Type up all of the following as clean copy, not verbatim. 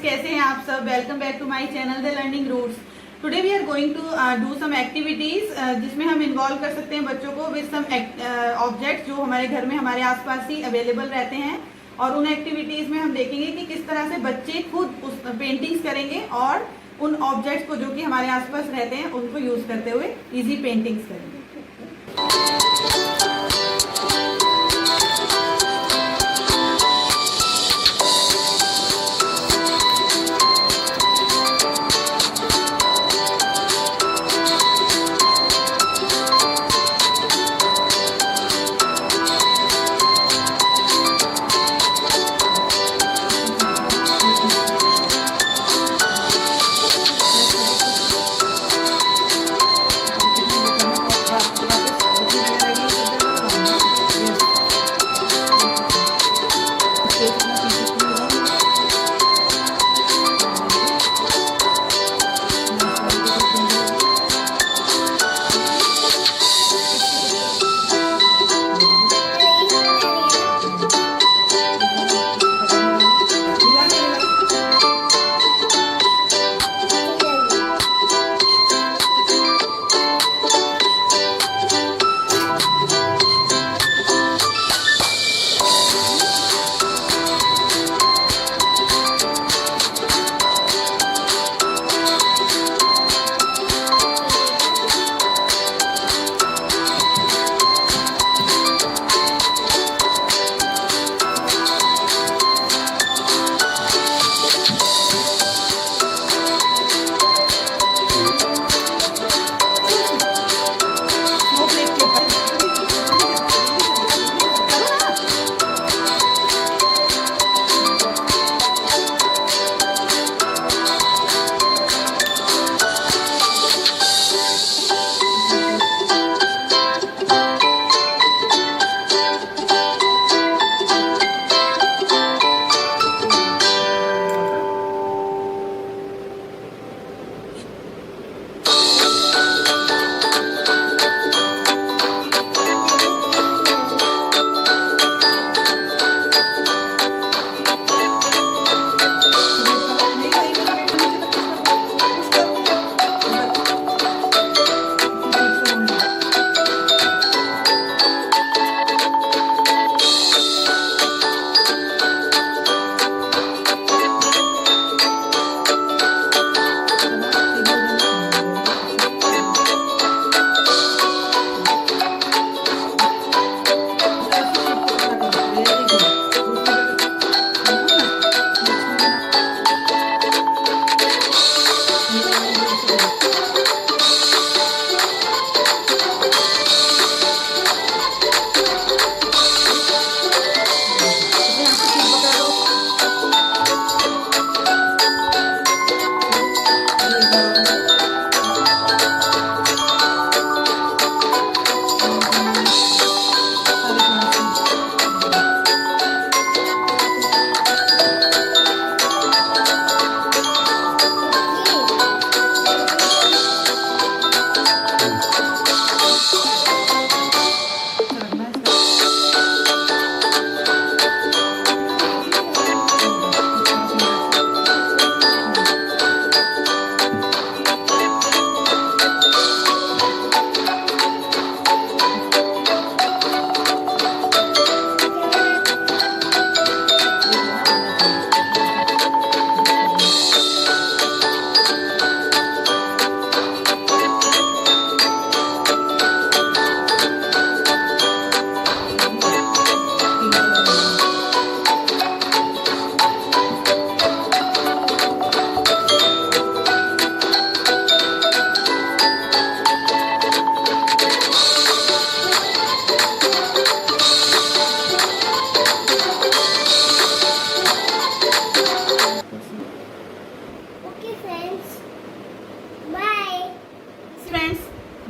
कैसे हैं आप सब। Welcome back to my channel the learning roots. Today we are going to do some activities जिसमें हम इन्वॉल्व कर सकते हैं बच्चों को विद सम ऑब्जेक्ट्स जो हमारे घर में हमारे आसपास ही अवेलेबल रहते हैं। और उन एक्टिविटीज में हम देखेंगे कि किस तरह से बच्चे खुद उस पेंटिंग्स करेंगे और उन ऑब्जेक्ट्स को जो कि हमारे आसपास रहते हैं उनको यूज करते हुए इजी पेंटिंग्स करेंगे।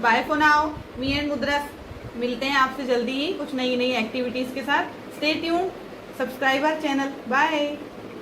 Bye for now. Me and Mudra मिलते हैं आपसे जल्दी ही कुछ नई नई एक्टिविटीज के साथ। Stay tuned, subscribe our channel. Bye.